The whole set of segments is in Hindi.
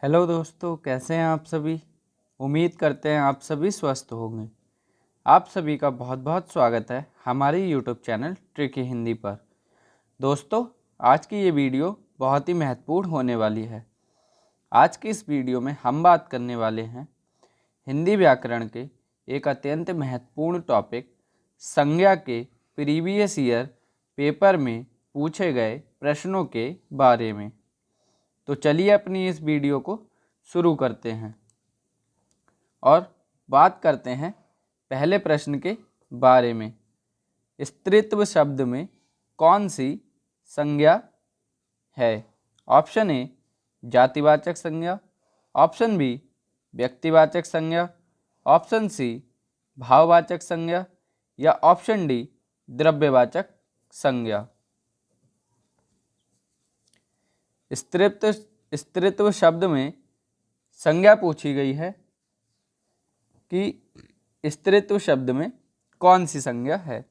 हेलो दोस्तों, कैसे हैं आप सभी। उम्मीद करते हैं आप सभी स्वस्थ होंगे। आप सभी का बहुत बहुत स्वागत है हमारी यूट्यूब चैनल ट्रिकी हिंदी पर। दोस्तों, आज की ये वीडियो बहुत ही महत्वपूर्ण होने वाली है। आज की इस वीडियो में हम बात करने वाले हैं हिंदी व्याकरण के एक अत्यंत महत्वपूर्ण टॉपिक संज्ञा के प्रीवियस ईयर पेपर में पूछे गए प्रश्नों के बारे में। तो चलिए अपनी इस वीडियो को शुरू करते हैं और बात करते हैं पहले प्रश्न के बारे में। स्त्रीत्व शब्द में कौन सी संज्ञा है? ऑप्शन ए जातिवाचक संज्ञा, ऑप्शन बी व्यक्तिवाचक संज्ञा, ऑप्शन सी भाववाचक संज्ञा या ऑप्शन डी द्रव्यवाचक संज्ञा। स्त्रीत्व शब्द में संज्ञा पूछी गई है कि स्त्रीत्व शब्द में कौन सी संज्ञा है।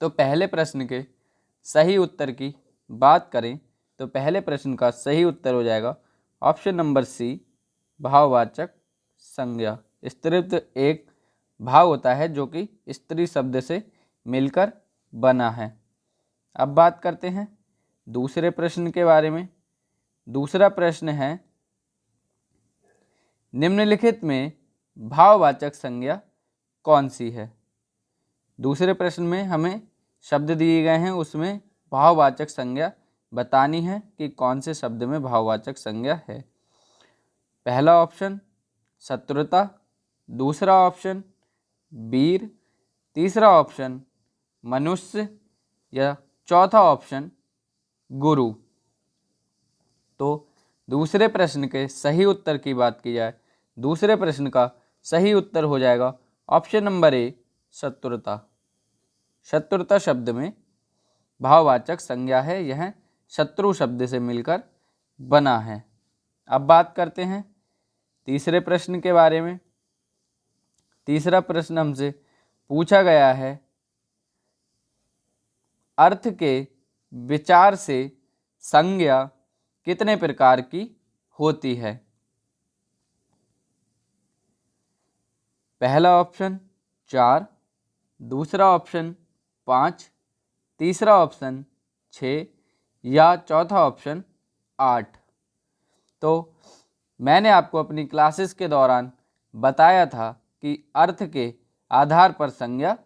तो पहले प्रश्न के सही उत्तर की बात करें तो पहले प्रश्न का सही उत्तर हो जाएगा ऑप्शन नंबर सी, भाववाचक संज्ञा। स्त्रीत्व एक भाव होता है जो कि स्त्री शब्द से मिलकर बना है। अब बात करते हैं दूसरे प्रश्न के बारे में। दूसरा प्रश्न है, निम्नलिखित में भाववाचक संज्ञा कौन सी है? दूसरे प्रश्न में हमें शब्द दिए गए हैं, उसमें भाववाचक संज्ञा बतानी है कि कौन से शब्द में भाववाचक संज्ञा है। पहला ऑप्शन शत्रुता, दूसरा ऑप्शन वीर, तीसरा ऑप्शन मनुष्य या चौथा ऑप्शन गुरु। तो दूसरे प्रश्न के सही उत्तर की बात की जाए, दूसरे प्रश्न का सही उत्तर हो जाएगा ऑप्शन नंबर ए, शत्रुता। शत्रुता शब्द में भाववाचक संज्ञा है, यह शत्रु शब्द से मिलकर बना है। अब बात करते हैं तीसरे प्रश्न के बारे में। तीसरा प्रश्न हमसे पूछा गया है, अर्थ के विचार से संज्ञा कितने प्रकार की होती है? पहला ऑप्शन 4, दूसरा ऑप्शन 5, तीसरा ऑप्शन 6 या चौथा ऑप्शन 8। तो मैंने आपको अपनी क्लासेस के दौरान बताया था कि अर्थ के आधार पर संज्ञा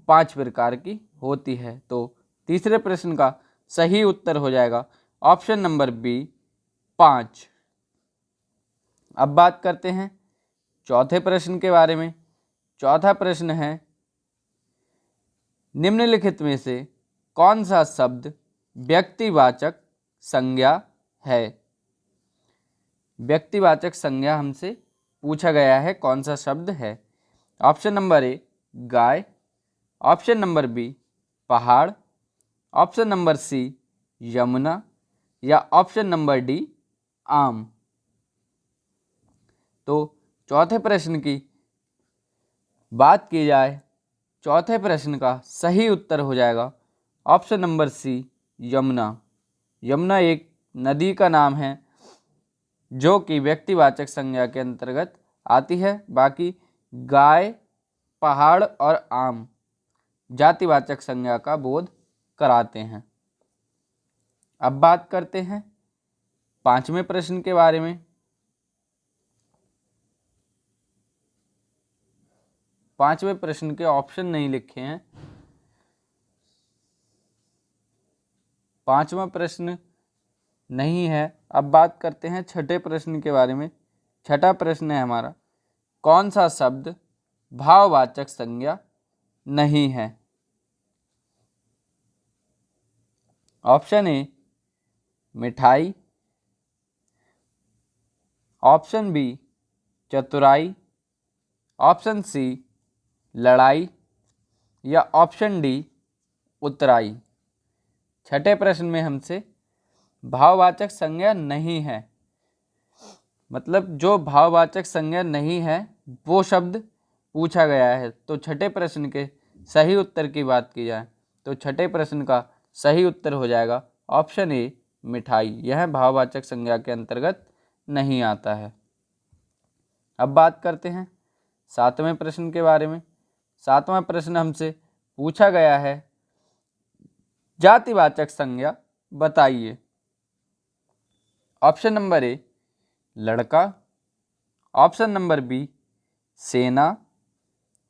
5 प्रकार की होती है। तो तीसरे प्रश्न का सही उत्तर हो जाएगा ऑप्शन नंबर बी, 5। अब बात करते हैं चौथे प्रश्न के बारे में। चौथा प्रश्न है, निम्नलिखित में से कौन सा शब्द व्यक्तिवाचक संज्ञा है? व्यक्तिवाचक संज्ञा हमसे पूछा गया है, कौन सा शब्द है? ऑप्शन नंबर ए गाय, ऑप्शन नंबर बी पहाड़, ऑप्शन नंबर सी यमुना या ऑप्शन नंबर डी आम। तो चौथे प्रश्न की बात की जाए, चौथे प्रश्न का सही उत्तर हो जाएगा option number C, Yamuna. Yamuna एक नदी का नाम है जो कि व्यक्तिवाचक संज्ञा के अंतर्गत आती है। बाकी गाय, पहाड़ और आम जातिवाचक संज्ञा का बोध कराते हैं। अब बात करते हैं पांचवें प्रश्न के बारे में। पांचवें प्रश्न के ऑप्शन नहीं लिखे हैं। पांचवा प्रश्न नहीं है। अब बात करते हैं छठे प्रश्न के बारे में। छठा प्रश्न है हमारा, कौन सा शब्द भाववाचक संज्ञा नहीं है? ऑप्शन ए मिठाई, ऑप्शन बी चतुराई, ऑप्शन सी लड़ाई या ऑप्शन डी उतराई। छठे प्रश्न में हमसे भाववाचक संज्ञा नहीं है, मतलब जो भाववाचक संज्ञा नहीं है वो शब्द पूछा गया है। तो छठे प्रश्न के सही उत्तर की बात की जाए तो छठे प्रश्न का सही उत्तर हो जाएगा ऑप्शन ए मिठाई। यह भाववाचक संज्ञा के अंतर्गत नहीं आता है। अब बात करते हैं 7वें प्रश्न के बारे में। 7वां प्रश्न हमसे पूछा गया है, जातिवाचक संज्ञा बताइए। ऑप्शन नंबर ए लड़का, ऑप्शन नंबर बी सेना,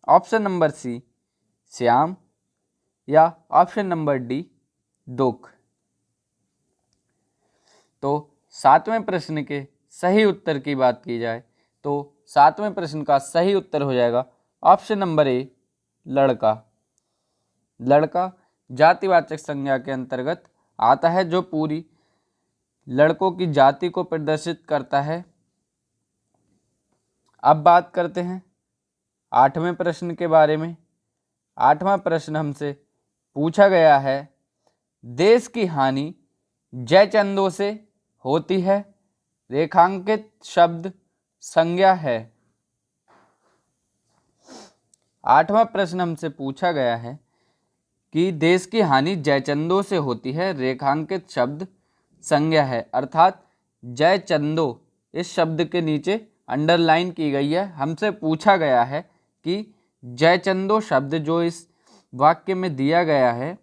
ऑप्शन नंबर सी श्याम या ऑप्शन नंबर डी दुख। तो 7वें प्रश्न के सही उत्तर की बात की जाए तो 7वें प्रश्न का सही उत्तर हो जाएगा ऑप्शन नंबर ए लड़का। लड़का जातिवाचक संज्ञा के अंतर्गत आता है, जो पूरी लड़कों की जाति को प्रदर्शित करता है। अब बात करते हैं 8वें प्रश्न के बारे में। 8वां प्रश्न हमसे पूछा गया है, देश की हानि जयचंदों से होती है, रेखांकित शब्द संज्ञा है। 8वां प्रश्न हमसे पूछा गया है कि देश की हानि जयचंदों से होती है, रेखांकित शब्द संज्ञा है। अर्थात जयचंदो इस शब्द के नीचे अंडरलाइन की गई है। हमसे पूछा गया है कि जयचंदो शब्द जो इस वाक्य में दिया गया है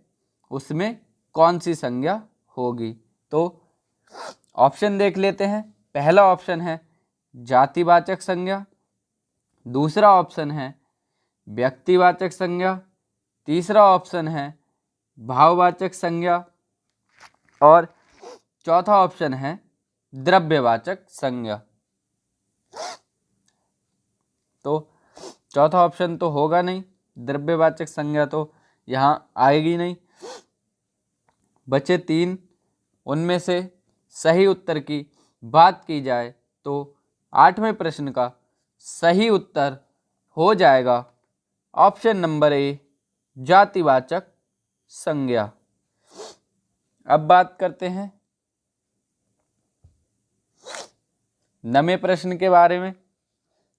उसमें कौन सी संज्ञा होगी। तो ऑप्शन देख लेते हैं। पहला ऑप्शन है जातिवाचक संज्ञा, दूसरा ऑप्शन है व्यक्तिवाचक संज्ञा, तीसरा ऑप्शन है भाववाचक संज्ञा और चौथा ऑप्शन है द्रव्यवाचक संज्ञा। तो चौथा ऑप्शन तो होगा नहीं, द्रव्यवाचक संज्ञा तो यहाँ आएगी नहीं। बचे 3, उनमें से सही उत्तर की बात की जाए तो 8वें प्रश्न का सही उत्तर हो जाएगा ऑप्शन नंबर ए जातिवाचक संज्ञा। अब बात करते हैं 9वें प्रश्न के बारे में।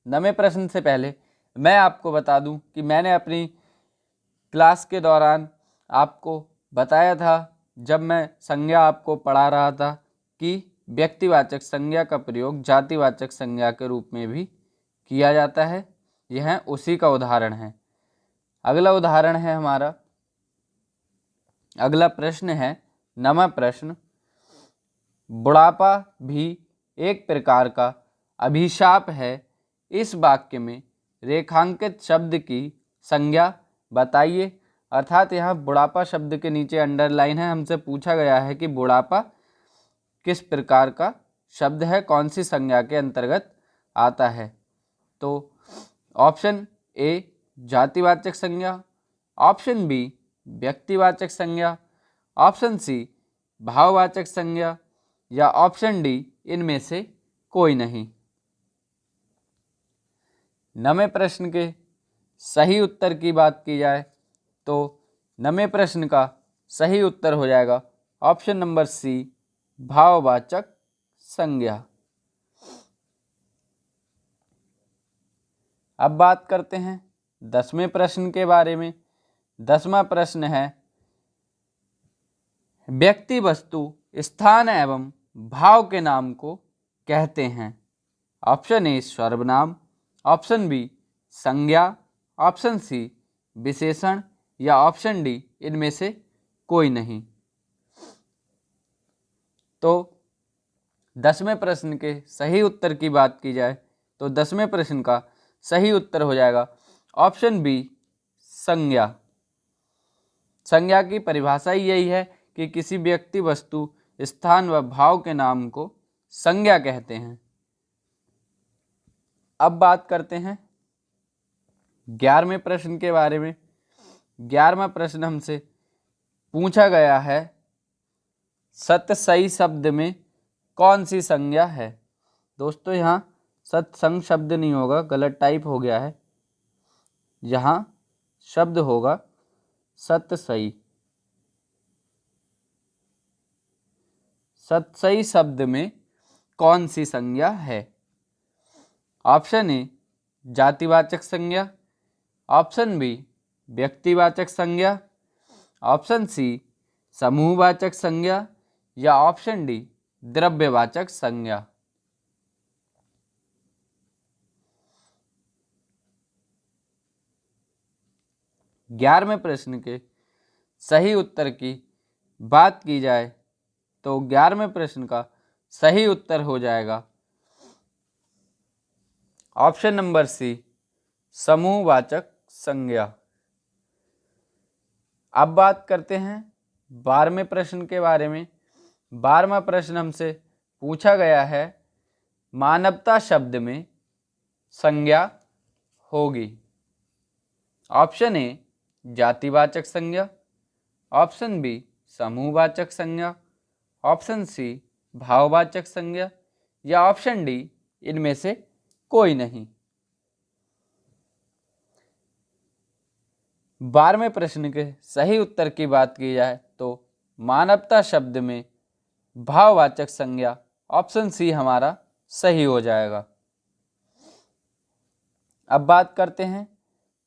9वें प्रश्न से पहले मैं आपको बता दूं कि मैंने अपनी क्लास के दौरान आपको बताया था, जब मैं संज्ञा आपको पढ़ा रहा था, कि व्यक्तिवाचक संज्ञा का प्रयोग जातिवाचक संज्ञा के रूप में भी किया जाता है। यह उसी का उदाहरण है। अगला उदाहरण है हमारा, अगला प्रश्न है 9वां प्रश्न, बुढ़ापा भी एक प्रकार का अभिशाप है, इस वाक्य में रेखांकित शब्द की संज्ञा बताइए। अर्थात यहाँ बुढ़ापा शब्द के नीचे अंडरलाइन है। हमसे पूछा गया है कि बुढ़ापा किस प्रकार का शब्द है, कौन सी संज्ञा के अंतर्गत आता है। तो ऑप्शन ए जातिवाचक संज्ञा, ऑप्शन बी व्यक्तिवाचक संज्ञा, ऑप्शन सी भाववाचक संज्ञा या ऑप्शन डी इनमें से कोई नहीं। 9वें प्रश्न के सही उत्तर की बात की जाए तो 9वें प्रश्न का सही उत्तर हो जाएगा ऑप्शन नंबर सी भाववाचक संज्ञा। अब बात करते हैं 10वें प्रश्न के बारे में। 10वां प्रश्न है, व्यक्ति वस्तु स्थान एवं भाव के नाम को कहते हैं। ऑप्शन ए सर्वनाम, ऑप्शन बी संज्ञा, ऑप्शन सी विशेषण या ऑप्शन डी इनमें से कोई नहीं। तो 10वें प्रश्न के सही उत्तर की बात की जाए तो 10वें प्रश्न का सही उत्तर हो जाएगा ऑप्शन बी संज्ञा। संज्ञा की परिभाषा ही यही है कि किसी व्यक्ति वस्तु स्थान व भाव के नाम को संज्ञा कहते हैं। अब बात करते हैं 11वें प्रश्न के बारे में। 11वां प्रश्न हमसे पूछा गया है, सतसई शब्द में कौन सी संज्ञा है। दोस्तों यहाँ सत्संग शब्द नहीं होगा, गलत टाइप हो गया है। यहाँ शब्द होगा सतसई। सतसई शब्द में कौन सी संज्ञा है। ऑप्शन ए जातिवाचक संज्ञा, ऑप्शन बी व्यक्तिवाचक संज्ञा, ऑप्शन सी समूहवाचक संज्ञा या ऑप्शन डी द्रव्यवाचक संज्ञा। 11वें प्रश्न के सही उत्तर की बात की जाए तो 11वें प्रश्न का सही उत्तर हो जाएगा ऑप्शन नंबर सी, समूहवाचक संज्ञा। अब बात करते हैं 12वें प्रश्न के बारे में। 12वां प्रश्न हमसे पूछा गया है, मानवता शब्द में संज्ञा होगी। ऑप्शन ए जातिवाचक संज्ञा, ऑप्शन बी समूहवाचक संज्ञा, ऑप्शन सी भाववाचक संज्ञा या ऑप्शन डी इनमें से कोई नहीं। 12वें प्रश्न के सही उत्तर की बात की जाए तो मानवता शब्द में भाववाचक संज्ञा ऑप्शन सी हमारा सही हो जाएगा। अब बात करते हैं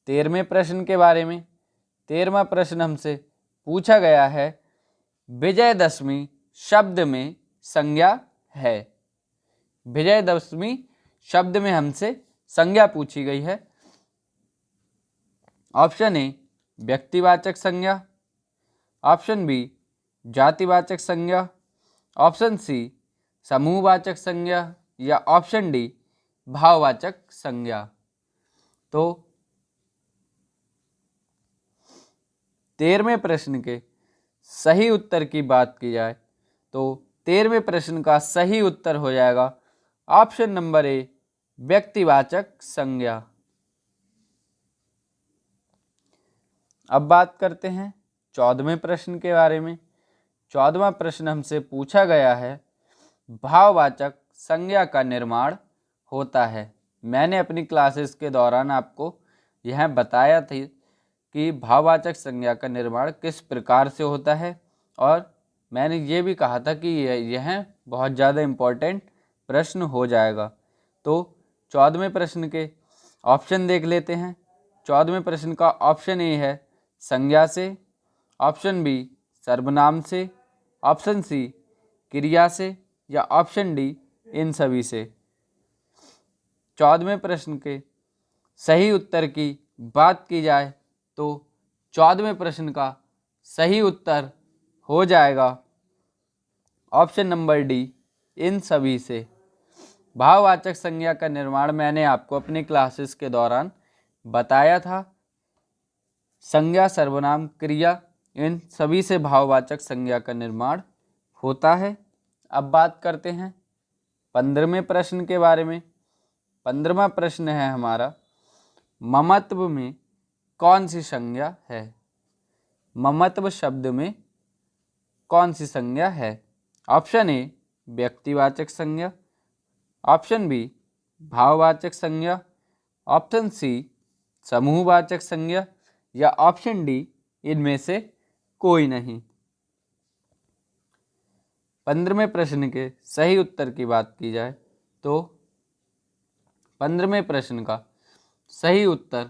13वें प्रश्न के बारे में। 13वां प्रश्न हमसे पूछा गया है, विजयदशमी शब्द में संज्ञा है। विजयदशमी शब्द में हमसे संज्ञा पूछी गई है। ऑप्शन ए व्यक्तिवाचक संज्ञा, ऑप्शन बी जातिवाचक संज्ञा, ऑप्शन सी समूहवाचक संज्ञा या ऑप्शन डी भाववाचक संज्ञा। तो 13वें प्रश्न के सही उत्तर की बात की जाए तो 13वें प्रश्न का सही उत्तर हो जाएगा ऑप्शन नंबर ए, व्यक्तिवाचक संज्ञा। अब बात करते हैं 14वें प्रश्न के बारे में। 14वां प्रश्न हमसे पूछा गया है, भाववाचक संज्ञा का निर्माण होता है। मैंने अपनी क्लासेस के दौरान आपको यह बताया था कि भाववाचक संज्ञा का निर्माण किस प्रकार से होता है, और मैंने ये भी कहा था कि यह बहुत ज़्यादा इम्पोर्टेंट प्रश्न हो जाएगा। तो 14वें प्रश्न के ऑप्शन देख लेते हैं। 14वें प्रश्न का ऑप्शन ए है संज्ञा से, ऑप्शन बी सर्वनाम से, ऑप्शन सी क्रिया से या ऑप्शन डी इन सभी से। 14वें प्रश्न के सही उत्तर की बात की जाए तो 14वें प्रश्न का सही उत्तर हो जाएगा ऑप्शन नंबर डी, इन सभी से। भाववाचक संज्ञा का निर्माण मैंने आपको अपनी क्लासेस के दौरान बताया था। संज्ञा, सर्वनाम, क्रिया इन सभी से भाववाचक संज्ञा का निर्माण होता है। अब बात करते हैं 15वें प्रश्न के बारे में। 15वां प्रश्न है हमारा, ममत्व में कौन सी संज्ञा है। ममत्व शब्द में कौन सी संज्ञा है। ऑप्शन ए व्यक्तिवाचक संज्ञा, ऑप्शन बी भाववाचक संज्ञा, ऑप्शन सी समूहवाचक संज्ञा या ऑप्शन डी इनमें से कोई नहीं। 15वें प्रश्न के सही उत्तर की बात की जाए तो 15वें प्रश्न का सही उत्तर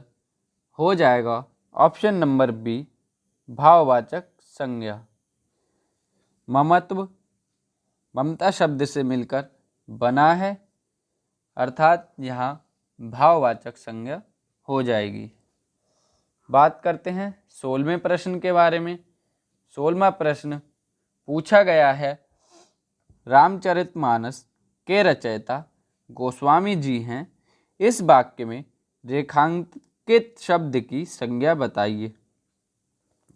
हो जाएगा ऑप्शन नंबर बी, भाववाचक संज्ञा। ममत्व ममता शब्द से मिलकर बना है, अर्थात यहाँ भाववाचक संज्ञा हो जाएगी। बात करते हैं 16वें प्रश्न के बारे में। 16वां प्रश्न पूछा गया है, रामचरितमानस के रचयिता गोस्वामी जी हैं। इस वाक्य में रेखांकित शब्द की संज्ञा बताइए।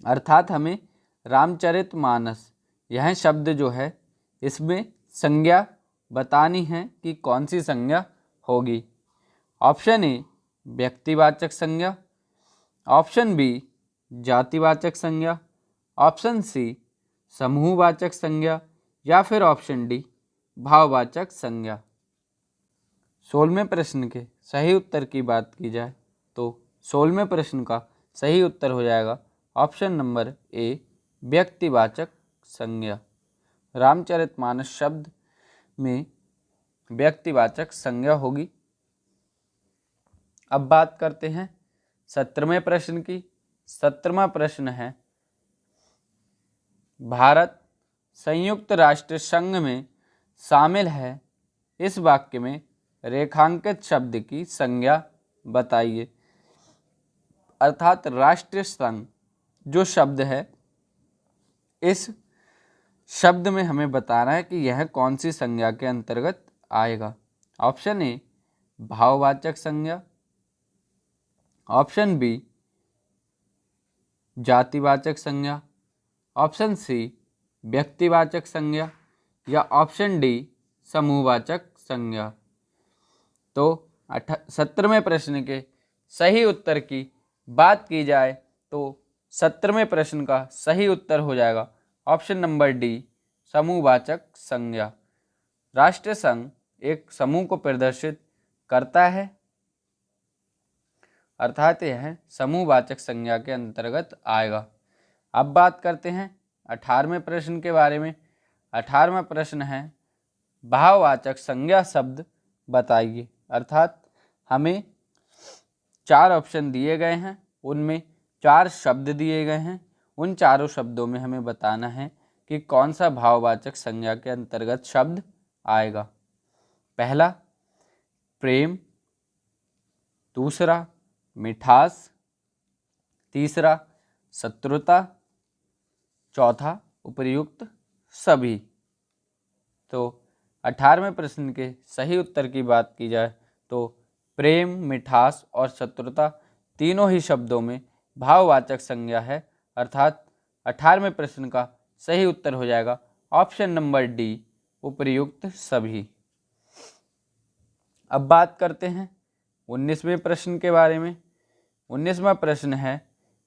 अर्थात हमें रामचरितमानस यह शब्द जो है इसमें संज्ञा बतानी है कि कौन सी संज्ञा होगी। ऑप्शन ए व्यक्तिवाचक संज्ञा, ऑप्शन बी जातिवाचक संज्ञा, ऑप्शन सी समूहवाचक संज्ञा या फिर ऑप्शन डी भाववाचक संज्ञा। 16वें प्रश्न के सही उत्तर की बात की जाए तो 16वें प्रश्न का सही उत्तर हो जाएगा ऑप्शन नंबर ए, व्यक्तिवाचक संज्ञा। रामचरितमानस शब्द में व्यक्तिवाचक संज्ञा होगी। अब बात करते हैं 17वें प्रश्न की। 17वां प्रश्न है, भारत संयुक्त राष्ट्र संघ में शामिल है। इस वाक्य में रेखांकित शब्द की संज्ञा बताइए। अर्थात राष्ट्रीय संघ जो शब्द है, इस शब्द में हमें बताना है कि यह कौन सी संज्ञा के अंतर्गत आएगा। ऑप्शन ए भाववाचक संज्ञा, ऑप्शन बी जातिवाचक संज्ञा, ऑप्शन सी व्यक्तिवाचक संज्ञा या ऑप्शन डी समूहवाचक संज्ञा। तो 17वें प्रश्न के सही उत्तर की बात की जाए तो 17वें प्रश्न का सही उत्तर हो जाएगा ऑप्शन नंबर डी समूहवाचक संज्ञा। राष्ट्रीय संघ एक समूह को प्रदर्शित करता है, अर्थात यह समूहवाचक संज्ञा के अंतर्गत आएगा। अब बात करते हैं 18वें प्रश्न के बारे में। 18वां प्रश्न है भाववाचक संज्ञा शब्द बताइए। अर्थात हमें 4 ऑप्शन दिए गए हैं, उनमें 4 शब्द दिए गए हैं। उन चारों शब्दों में हमें बताना है कि कौन सा भाववाचक संज्ञा के अंतर्गत शब्द आएगा। पहला प्रेम, दूसरा मिठास, तीसरा शत्रुता, चौथा उपर्युक्त सभी। तो 18वें प्रश्न के सही उत्तर की बात की जाए तो प्रेम, मिठास और शत्रुता तीनों ही शब्दों में भाववाचक संज्ञा है, अर्थात 18वें प्रश्न का सही उत्तर हो जाएगा ऑप्शन नंबर डी उपर्युक्त सभी। अब बात करते हैं 19वें प्रश्न के बारे में। 19वां प्रश्न है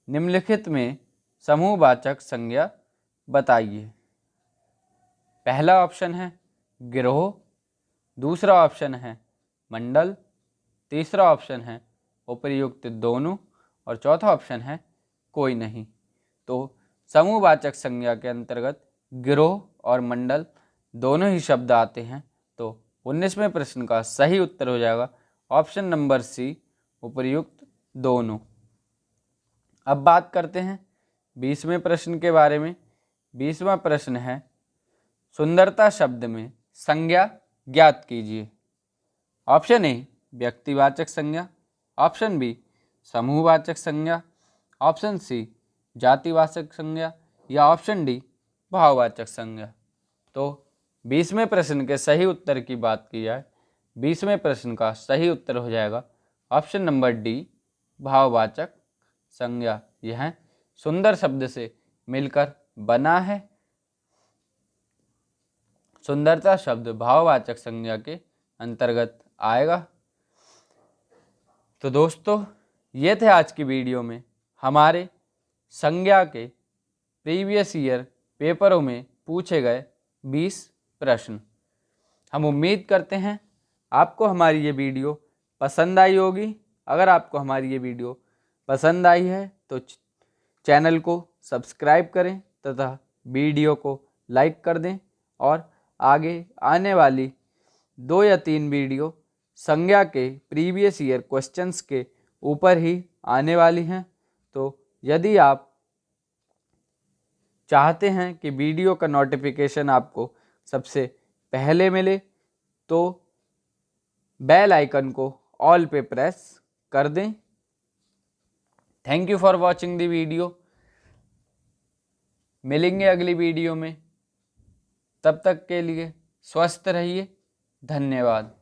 निम्नलिखित में समूहवाचक संज्ञा बताइए। पहला ऑप्शन है गिरोह, दूसरा ऑप्शन है मंडल, तीसरा ऑप्शन है उपर्युक्त दोनों और चौथा ऑप्शन है कोई नहीं। तो समूहवाचक संज्ञा के अंतर्गत गिरोह और मंडल दोनों ही शब्द आते हैं। तो 19वें प्रश्न का सही उत्तर हो जाएगा ऑप्शन नंबर सी उपर्युक्त दोनों। अब बात करते हैं 20वें प्रश्न के बारे में। 20वां प्रश्न है सुंदरता शब्द में संज्ञा ज्ञात कीजिए। ऑप्शन ए व्यक्तिवाचक संज्ञा, ऑप्शन बी समूहवाचक संज्ञा, ऑप्शन सी जातिवाचक संज्ञा या ऑप्शन डी भाववाचक संज्ञा। तो 20वें प्रश्न के सही उत्तर की बात की जाए, 20वें प्रश्न का सही उत्तर हो जाएगा ऑप्शन नंबर डी भाववाचक संज्ञा। यह सुंदर शब्द से मिलकर बना है। सुंदरता शब्द भाववाचक संज्ञा के अंतर्गत आएगा। तो दोस्तों ये थे आज की वीडियो में हमारे संज्ञा के प्रीवियस ईयर पेपरों में पूछे गए 20 प्रश्न। हम उम्मीद करते हैं आपको हमारी ये वीडियो पसंद आई होगी। अगर आपको हमारी ये वीडियो पसंद आई है तो चैनल को सब्सक्राइब करें तथा वीडियो को लाइक कर दें और आगे आने वाली 2 या 3 वीडियो संज्ञा के प्रीवियस ईयर क्वेश्चंस के ऊपर ही आने वाली हैं। तो यदि आप चाहते हैं कि वीडियो का नोटिफिकेशन आपको सबसे पहले मिले तो बेल आइकन को ऑल पे प्रेस कर दें। Thank you for watching the video. मिलेंगे अगली वीडियो में, तब तक के लिए स्वस्थ रहिए। धन्यवाद।